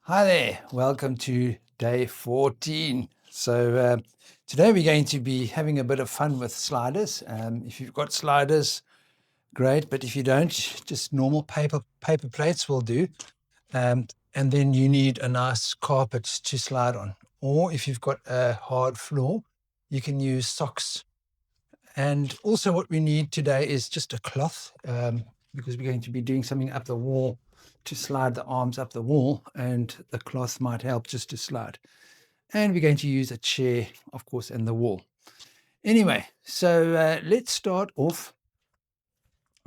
Hi there, welcome to day 14. So today we're going to be having a bit of fun with sliders. If you've got sliders, great, but if you don't, just normal paper plates will do. And then you need a nice carpet to slide on. Or if you've got a hard floor, you can use socks. And also what we need today is just a cloth, because we're going to be doing something up the wall to slide the arms up the wall, and the cloth might help just to slide. And we're going to use a chair, of course, and the wall. Anyway, so let's start off.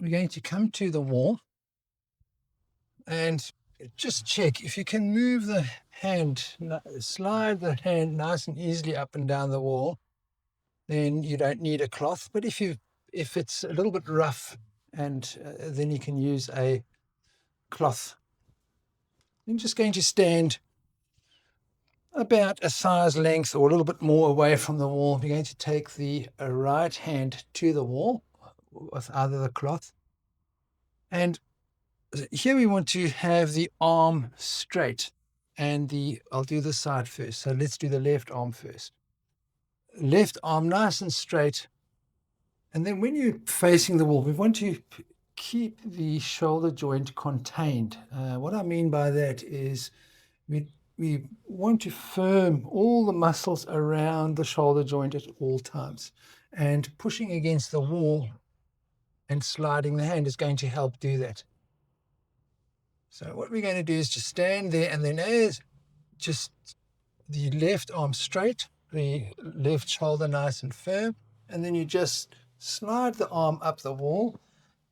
We're going to come to the wall and just check if you can move the hand, slide the hand nice and easily up and down the wall, then you don't need a cloth. But if it's a little bit rough, and then you can use a cloth. I'm just going to stand about a size length or a little bit more away from the wall. We're going to take the right hand to the wall with either the cloth. And here we want to have the arm straight. And I'll do the side first. So let's do the left arm first. Left arm nice and straight. And then when you're facing the wall, we want to keep the shoulder joint contained. What I mean by that is we want to firm all the muscles around the shoulder joint at all times. And pushing against the wall and sliding the hand is going to help do that. So what we're going to do is just stand there, and then as just the left arm straight, the left shoulder nice and firm, and then you just slide the arm up the wall,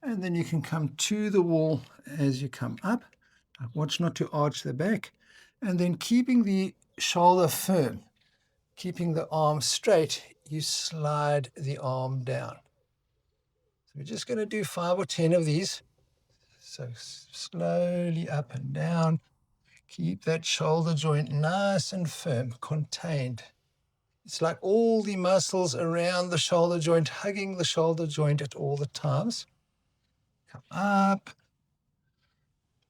and then you can come to the wall as you come up. Watch not to arch the back, and then keeping the shoulder firm, keeping the arm straight, you slide the arm down. So we're just going to do 5 or 10 of these. So slowly up and down. Keep that shoulder joint nice and firm, contained. It's like all the muscles around the shoulder joint, hugging the shoulder joint at all the times. Come up.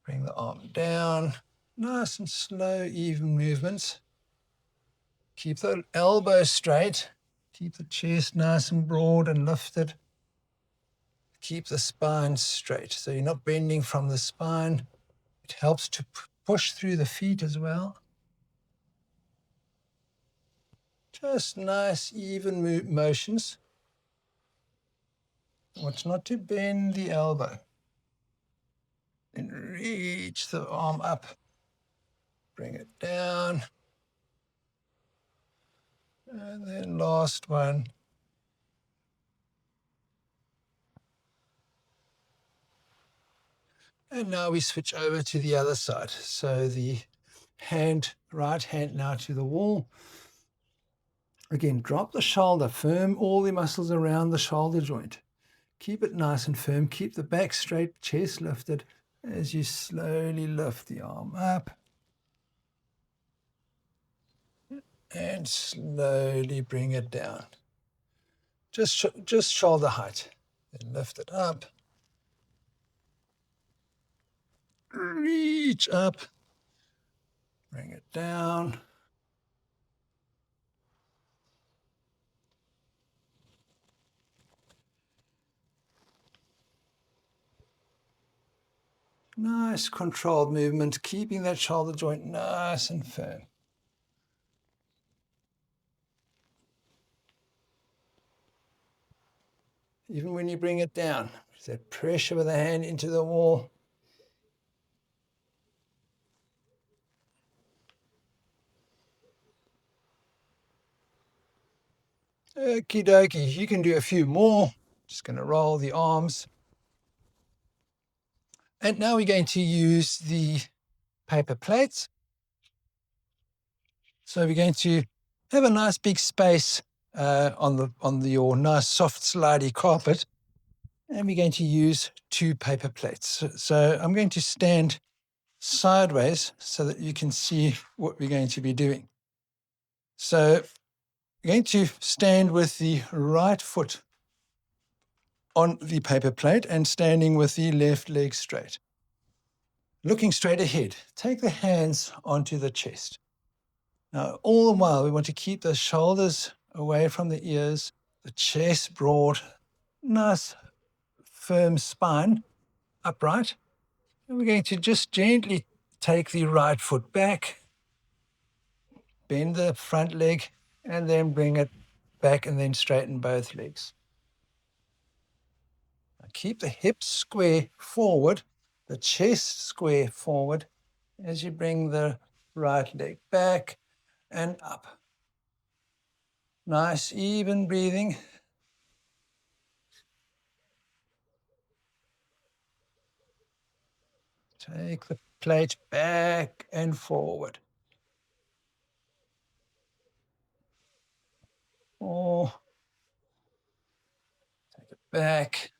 Bring the arm down. Nice and slow, even movements. Keep the elbow straight. Keep the chest nice and broad and lifted. Keep the spine straight, so you're not bending from the spine. It helps to push through the feet as well. Just nice, even motions. Watch not to bend the elbow. And reach the arm up. Bring it down. And then last one. And now we switch over to the other side. So the right hand now to the wall. Again, drop the shoulder, firm all the muscles around the shoulder joint. Keep it nice and firm. Keep the back straight, chest lifted as you slowly lift the arm up. And slowly bring it down. Just shoulder height. Then lift it up. Reach up. Bring it down. Nice controlled movement, keeping that shoulder joint nice and firm. Even when you bring it down, there's that pressure with the hand into the wall. Okie dokie, you can do a few more. Just going to roll the arms. And now we're going to use the paper plates. So we're going to have a nice big space on your nice soft slidey carpet. And we're going to use 2 paper plates. So I'm going to stand sideways so that you can see what we're going to be doing. So we're going to stand with the right foot on the paper plate and standing with the left leg straight. looking straight ahead. Take the hands onto the chest. Now, all the while, we want to keep the shoulders away from the ears, the chest broad, nice firm spine, upright. And we're going to just gently take the right foot back, bend the front leg, and then bring it back and then straighten both legs. Now keep the hips square forward, the chest square forward as you bring the right leg back and up. Nice, even breathing. Take the plate back and forward. Or take it back.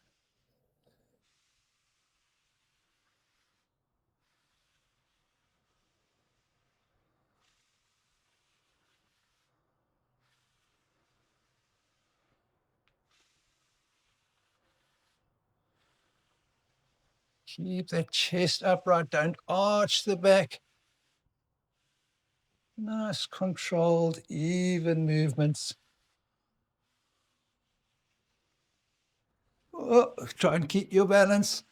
Keep that chest upright. Don't arch the back. Nice, controlled, even movements. Oh, try and keep your balance.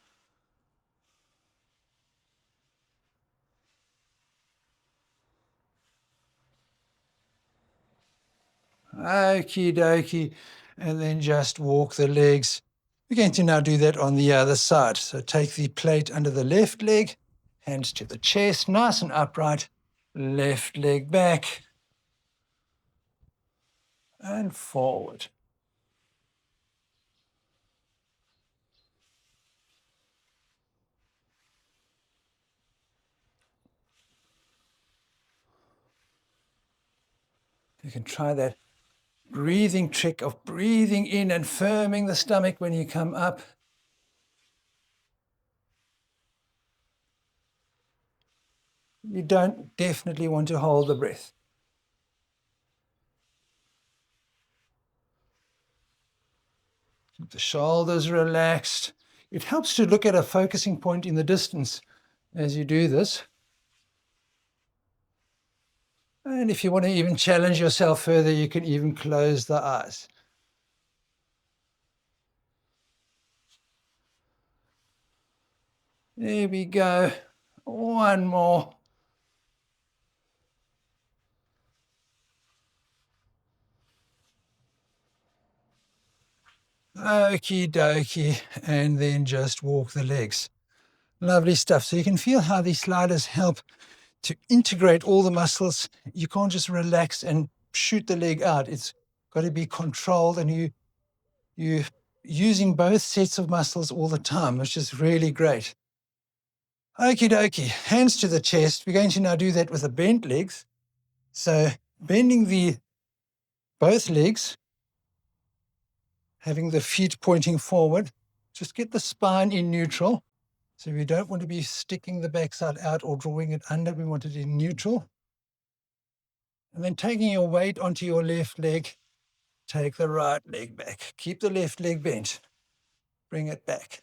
Okie dokie. And then just walk the legs. We're going to now do that on the other side. So take the plate under the left leg, hands to the chest, nice and upright. Left leg back and forward. You can try that breathing trick of breathing in and firming the stomach when you come up. You don't definitely want to hold the breath. Keep the shoulders relaxed. It helps to look at a focusing point in the distance as you do this. And if you want to even challenge yourself further, you can even close the eyes. There we go. One more. Okie dokie. And then just walk the legs. Lovely stuff. So you can feel how these sliders help to integrate all the muscles. You can't just relax and shoot the leg out. It's got to be controlled, and you're using both sets of muscles all the time, which is really great. Okie dokie, hands to the chest. We're going to now do that with the bent legs. So bending both legs, having the feet pointing forward. Just get the spine in neutral. So we don't want to be sticking the backside out or drawing it under. We want it in neutral. And then taking your weight onto your left leg, take the right leg back. Keep the left leg bent. Bring it back.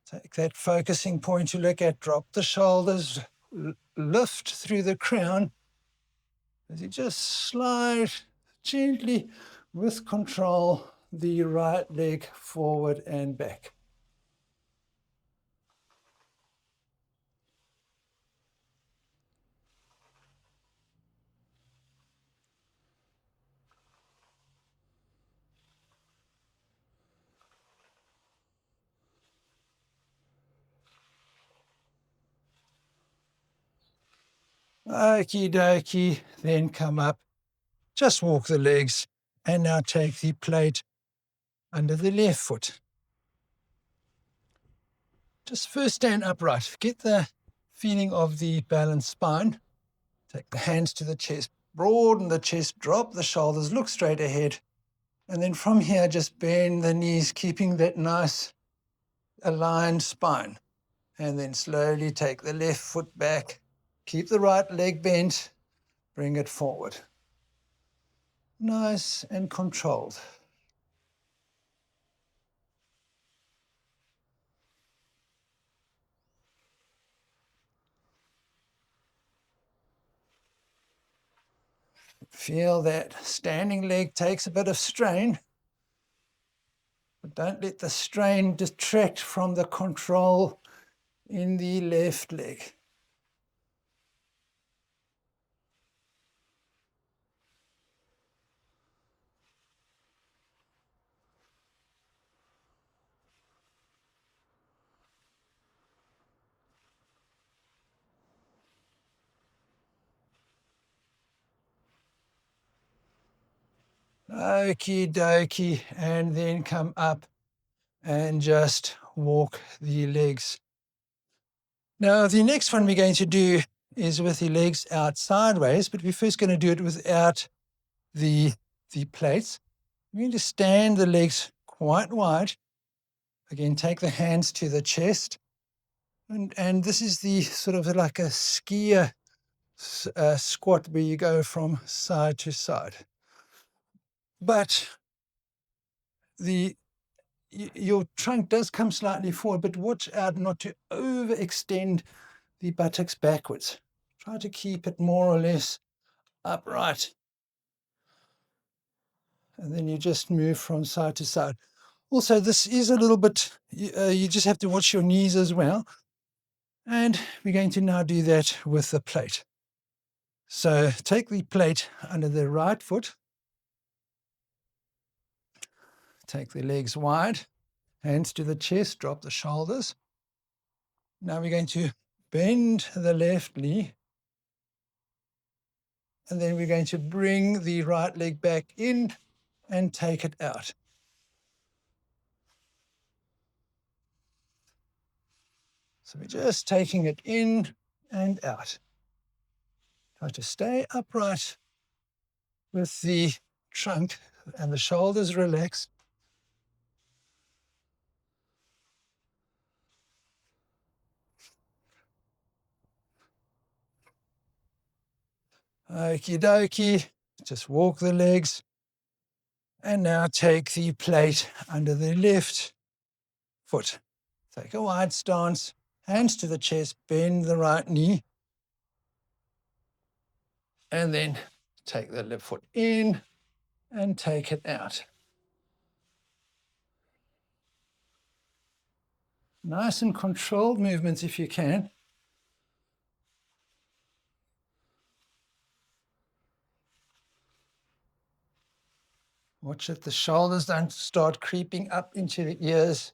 Take that focusing point to look at. Drop the shoulders, lift through the crown as you just slide gently with control the right leg forward and back. Okie dokie, then come up, just walk the legs, and now take the plate under the left foot. Just first stand upright. Get the feeling of the balanced spine. Take the hands to the chest, broaden the chest, drop the shoulders, look straight ahead. And then from here, just bend the knees, keeping that nice aligned spine. And then slowly take the left foot back. Keep the right leg bent. Bring it forward. Nice and controlled. Feel that standing leg takes a bit of strain, but don't let the strain detract from the control in the left leg. Okie dokie, and then come up and just walk the legs. Now, the next one we're going to do is with the legs out sideways, but we're first going to do it without the plates. We're going to stand the legs quite wide. Again, take the hands to the chest. And this is the sort of like a skier squat where you go from side to side. But your trunk does come slightly forward, but watch out not to overextend the buttocks backwards. Try to keep it more or less upright. And then you just move from side to side. Also, this is a little bit, you just have to watch your knees as well. And we're going to now do that with the plate. So take the plate under the right foot. Take the legs wide, hands to the chest, drop the shoulders. Now we're going to bend the left knee. And then we're going to bring the right leg back in and take it out. So we're just taking it in and out. Try to stay upright with the trunk and the shoulders relaxed. Okie dokie, just walk the legs. And now take the plate under the left foot. Take a wide stance, hands to the chest, bend the right knee. And then take the left foot in and take it out. Nice and controlled movements if you can. Watch that the shoulders don't start creeping up into the ears.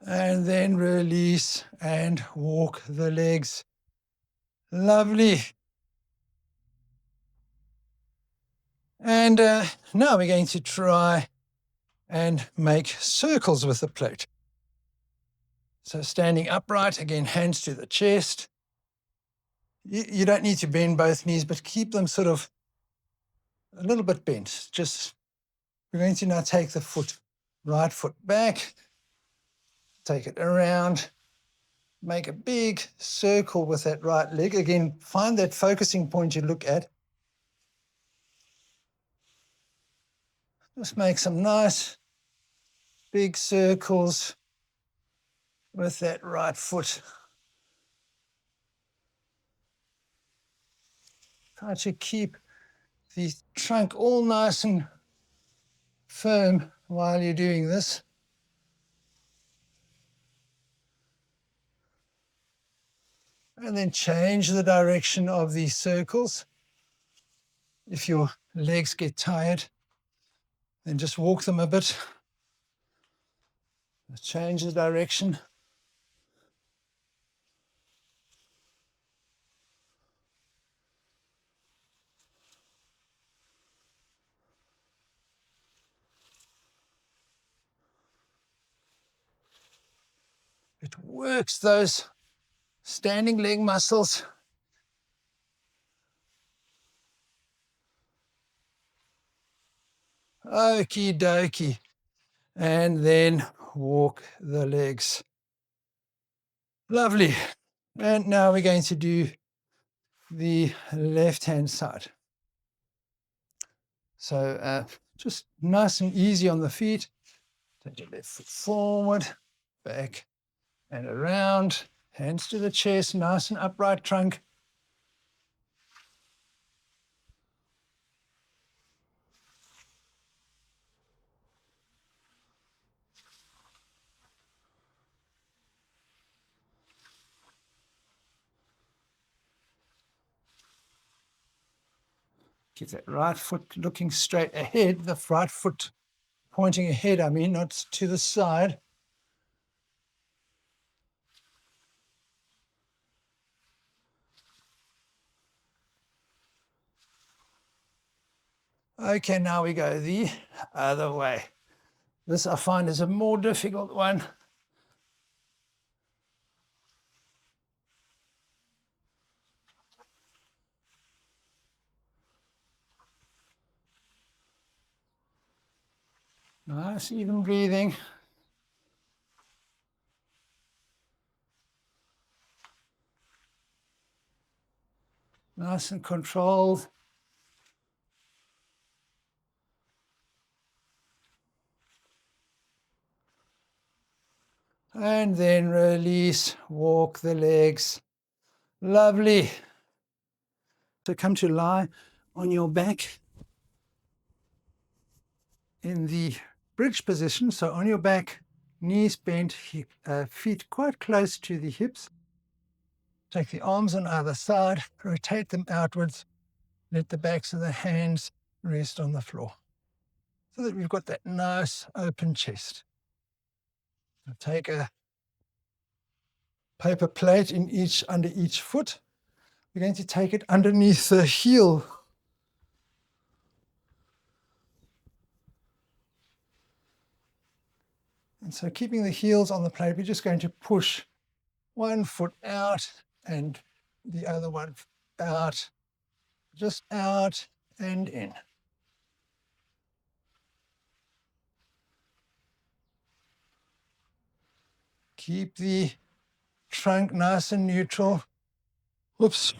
And then release and walk the legs. Lovely. And now we're going to try and make circles with the plate. So standing upright, again, hands to the chest. You don't need to bend both knees, but keep them sort of a little bit bent. We're going to now take the right foot back, take it around, make a big circle with that right leg. Again, find that focusing point you look at. Just make some nice big circles with that right foot. Try to keep the trunk all nice and firm while you're doing this. And then change the direction of these circles. If your legs get tired, then just walk them a bit. Change the direction. It works those standing leg muscles. Okie dokie. And then walk the legs. Lovely. And now we're going to do the left-hand side. So just nice and easy on the feet. Take your left foot forward. back and around. Hands to the chest, nice and upright trunk. Keep that right foot looking straight ahead, the right foot pointing ahead, I mean, not to the side. Okay, now we go the other way. This I find is a more difficult one. Nice, even breathing. Nice and controlled. And then release, walk the legs. Lovely. So come to lie on your back in the bridge position. So on your back, knees bent, feet quite close to the hips. Take the arms on either side, rotate them outwards. Let the backs of the hands rest on the floor so that we've got that nice open chest. Take a paper plate under each foot. We're going to take it underneath the heel. And so keeping the heels on the plate, we're just going to push one foot out and the other one out, just out and in. Keep the trunk nice and neutral. Whoops.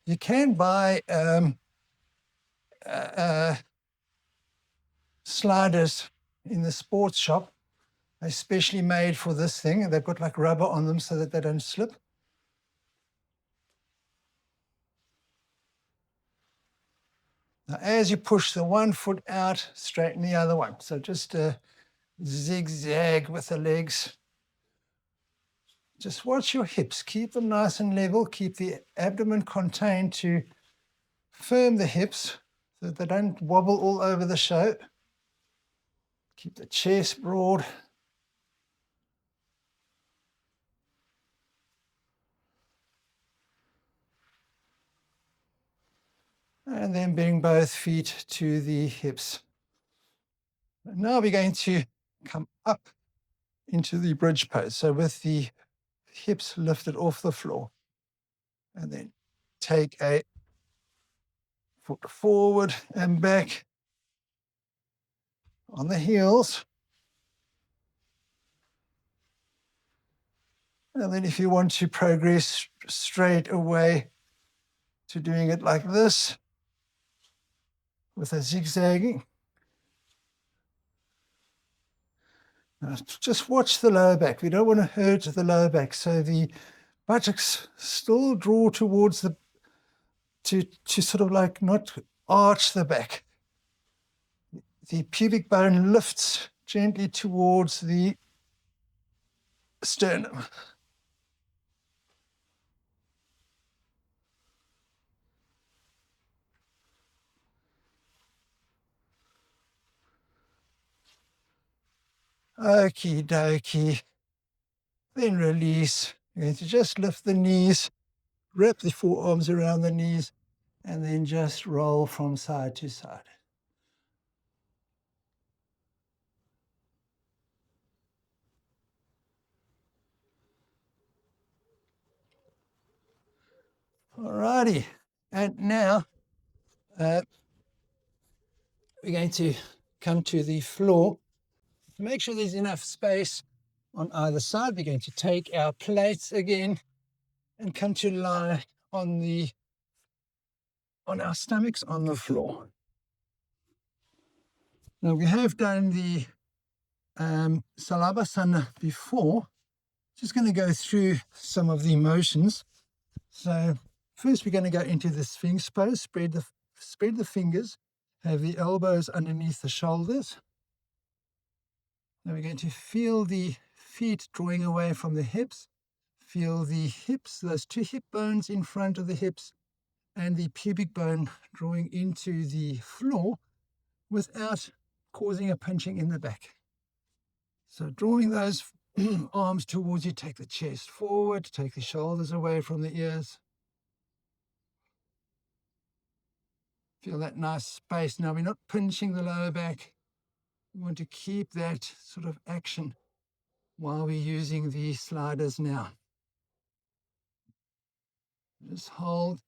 You can buy sliders in the sports shop, especially made for this thing. They've got like rubber on them so that they don't slip. Now, as you push the one foot out, straighten the other one. So just zigzag with the legs. Just watch your hips. Keep them nice and level. Keep the abdomen contained to firm the hips so that they don't wobble all over the show. Keep the chest broad. And then bring both feet to the hips. And now we're going to come up into the bridge pose. So with the hips lifted off the floor. And then take a foot forward and back on the heels. And then if you want to progress straight away to doing it like this, with a zigzagging. Now just watch the lower back. We don't want to hurt the lower back. So the buttocks still draw towards the, to sort of like not arch the back. The pubic bone lifts gently towards the sternum. Okie dokie. Then release. You're going to just lift the knees, wrap the forearms around the knees, and then just roll from side to side. All righty. And now we're going to come to the floor. To make sure there's enough space on either side, we're going to take our plates again and come to lie on our stomachs on the floor. Now we have done the Salabhasana before, just going to go through some of the motions. So first we're going to go into the Sphinx pose, spread the fingers, have the elbows underneath the shoulders. Now we're going to feel the feet drawing away from the hips, feel the hips, those two hip bones in front of the hips, and the pubic bone drawing into the floor without causing a punching in the back. So drawing those arms towards you, take the chest forward, take the shoulders away from the ears. Feel that nice space. Now we're not pinching the lower back. We want to keep that sort of action while we're using the sliders now. Just hold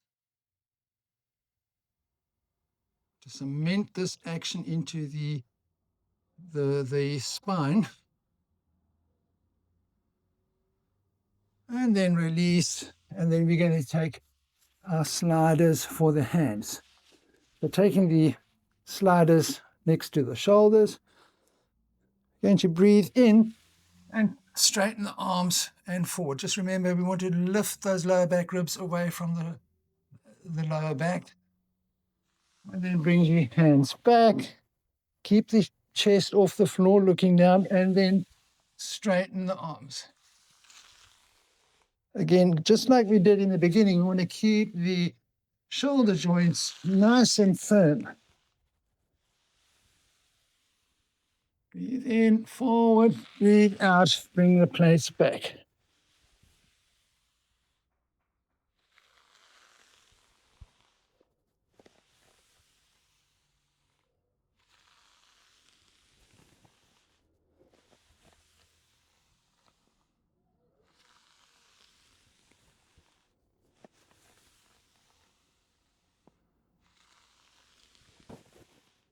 to cement this action into the spine. And then release. And then we're going to take our sliders for the hands. So taking the sliders next to the shoulders, going to breathe in and straighten the arms and forward. Just remember, we want to lift those lower back ribs away from the lower back. And then bring your hands back. Keep the chest off the floor looking down, and then straighten the arms. Again, just like we did in the beginning, we want to keep the shoulder joints nice and firm. Breathe in, forward, breathe out, bring the plates back.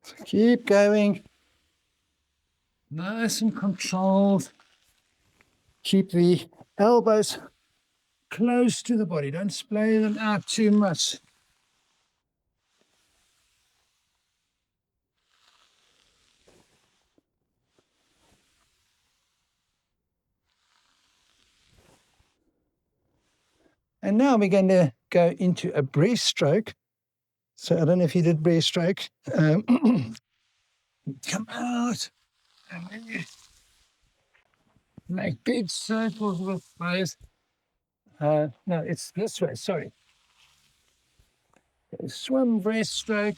So keep going. Nice and controlled. Keep the elbows close to the body. Don't splay them out too much. And now we're going to go into a breaststroke. So I don't know if you did breaststroke. Come out, and then you make big circles with those. No, it's this way, sorry. Swim breaststroke.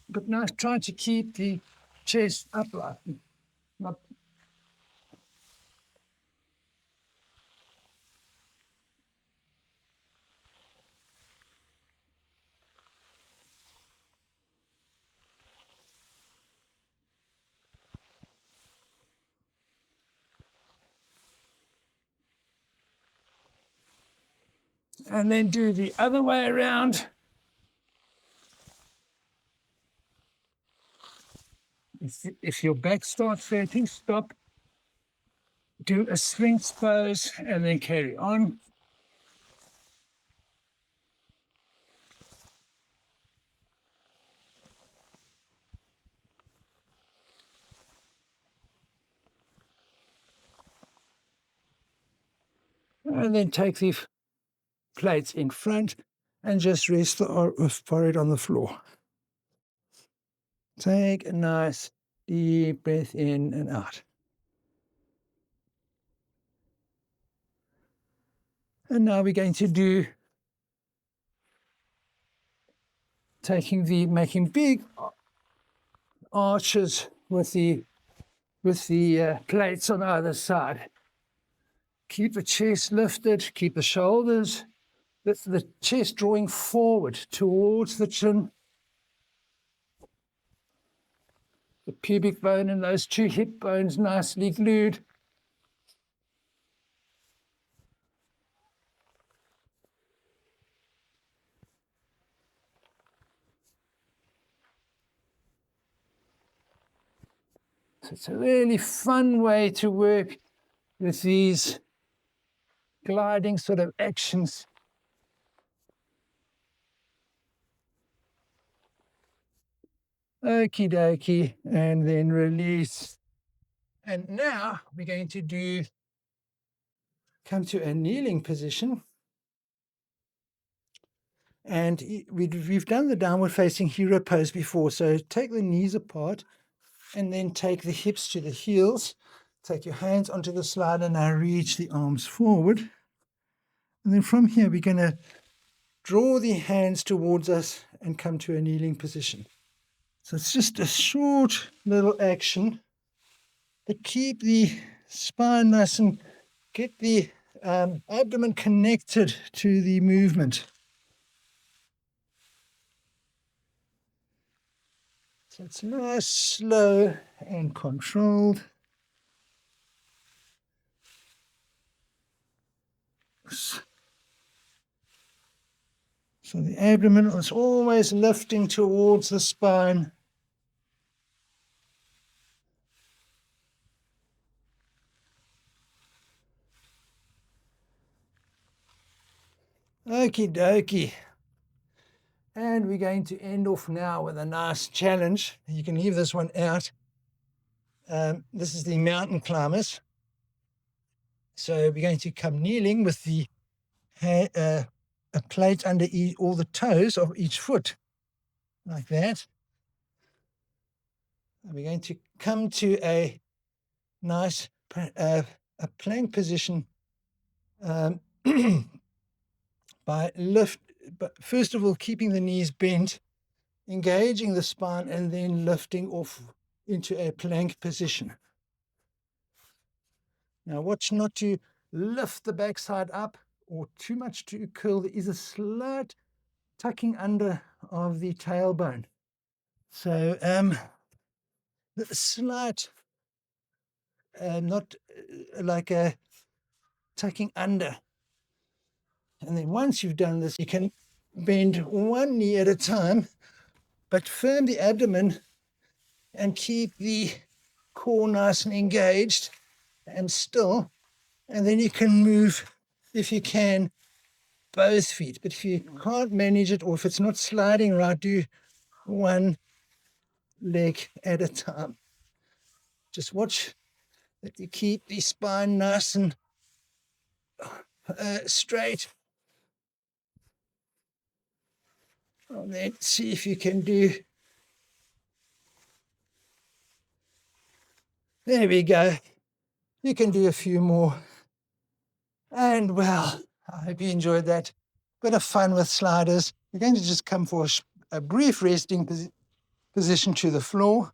But now try to keep the chest upright. Not. And then do the other way around. If your back starts hurting, stop. Do a Sphinx pose and then carry on. And then take the plates in front and just rest the forehead on the floor. Take a nice deep breath in and out. And now we're going to do making big arches with the plates on either side. Keep the chest lifted, keep the shoulders, the chest drawing forward towards the chin. The pubic bone and those two hip bones nicely glued. So it's a really fun way to work with these gliding sort of actions. Okie dokie, and then release. And now we're going to come to a kneeling position. And we've done the downward facing hero pose before. So take the knees apart and then take the hips to the heels. Take your hands onto the slide and now reach the arms forward. And then from here, we're going to draw the hands towards us and come to a kneeling position. So it's just a short little action, but keep the spine nice and get the abdomen connected to the movement. So it's nice, slow, and controlled. So the abdomen is always lifting towards the spine. Okie dokie. And we're going to end off now with a nice challenge. You can leave this one out. This is the mountain climbers. So we're going to come kneeling with the a plate under all the toes of each foot, like that. And we're going to come to a nice a plank position but first of all, keeping the knees bent, engaging the spine, and then lifting off into a plank position. Now, watch not to lift the backside up or too much to curl. There is a slight tucking under of the tailbone. So, the slight, not like a tucking under. And then once you've done this, you can bend one knee at a time, but firm the abdomen and keep the core nice and engaged and still. And then you can move, if you can, both feet. But if you can't manage it, or if it's not sliding right, do one leg at a time. Just watch that you keep the spine nice and straight. And then see if you can do. There we go. You can do a few more. And well, I hope you enjoyed that. Bit of fun with sliders. We're going to just come for a brief resting position to the floor.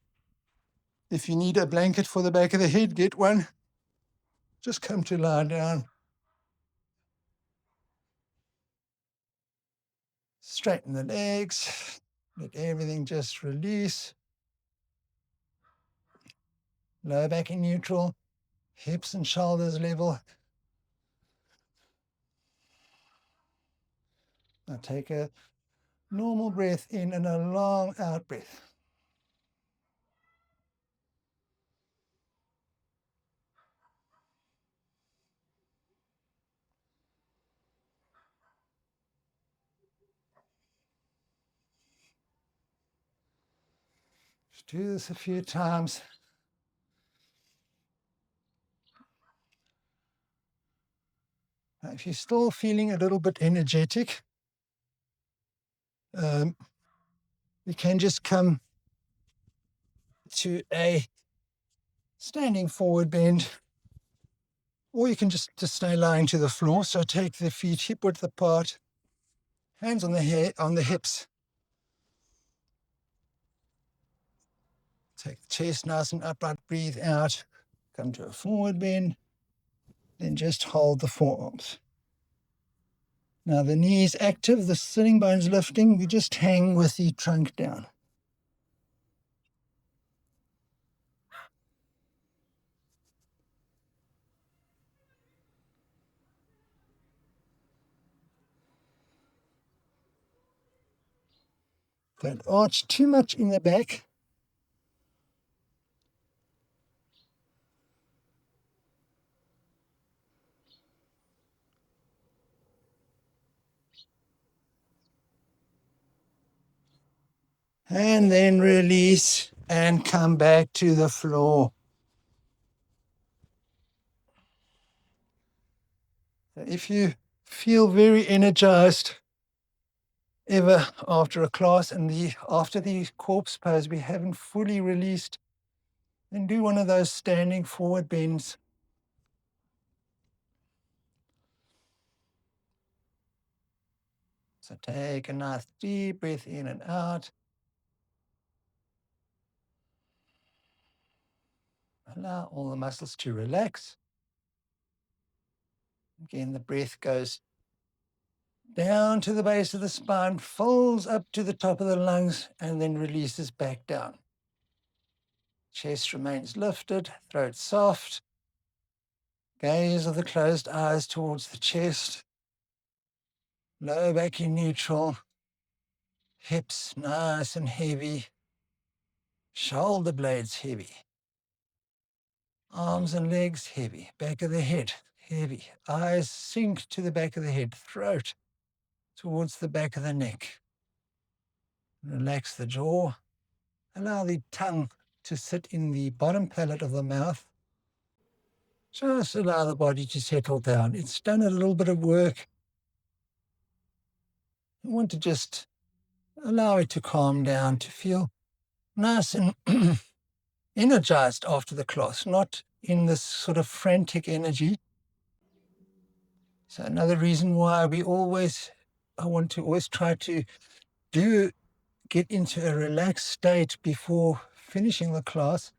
If you need a blanket for the back of the head, get one. Just come to lie down. Straighten the legs. Let everything just release. Lower back in neutral. Hips and shoulders level. Now take a normal breath in and a long out breath. Just do this a few times. Now, if you're still feeling a little bit energetic, you can just come to a standing forward bend, or you can just stay lying to the floor. So take the feet hip width apart, hands on the head, on the hips. Take the chest nice and upright, breathe out, come to a forward bend, then just hold the forearms. Now the knees active, the sitting bones lifting, we just hang with the trunk down. Don't arch too much in the back. And then release and come back to the floor. If you feel very energized ever after a class and after the corpse pose we haven't fully released, then do one of those standing forward bends. So take a nice deep breath in and out. Allow all the muscles to relax. Again, the breath goes down to the base of the spine, folds up to the top of the lungs, and then releases back down. Chest remains lifted, throat soft. Gaze of the closed eyes towards the chest. Lower back in neutral. Hips nice and heavy. Shoulder blades heavy. Arms and legs heavy. Back of the head heavy. Eyes sink to the back of the head. Throat towards the back of the neck. Relax the jaw. Allow the tongue to sit in the bottom palate of the mouth. Just allow the body to settle down. It's done a little bit of work. You want to just allow it to calm down, to feel nice and energized after the class, not in this sort of frantic energy. So another reason why I want to always try to get into a relaxed state before finishing the class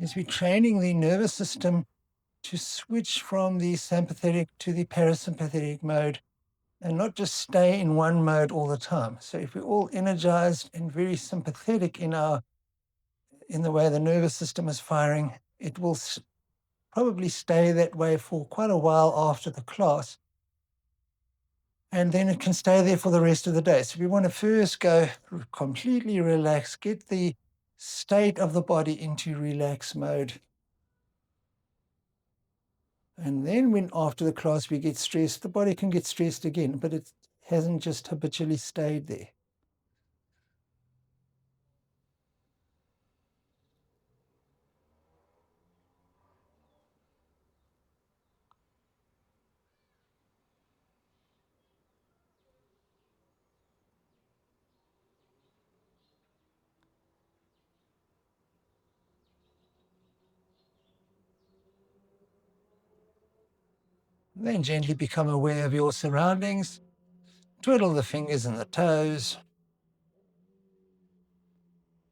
is we're training the nervous system to switch from the sympathetic to the parasympathetic mode and not just stay in one mode all the time. So if we're all energized and very sympathetic in the way the nervous system is firing, it will probably stay that way for quite a while after the class. And then it can stay there for the rest of the day. So we want to first go completely relaxed, get the state of the body into relax mode. And then when after the class we get stressed, the body can get stressed again, but it hasn't just habitually stayed there. Then gently become aware of your surroundings. Twiddle the fingers and the toes.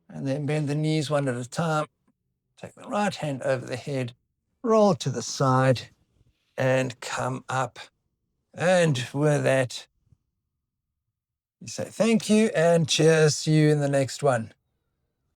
And then bend the knees one at a time. Take the right hand over the head, roll to the side, and come up. And with that, you say thank you and cheers. See you in the next one.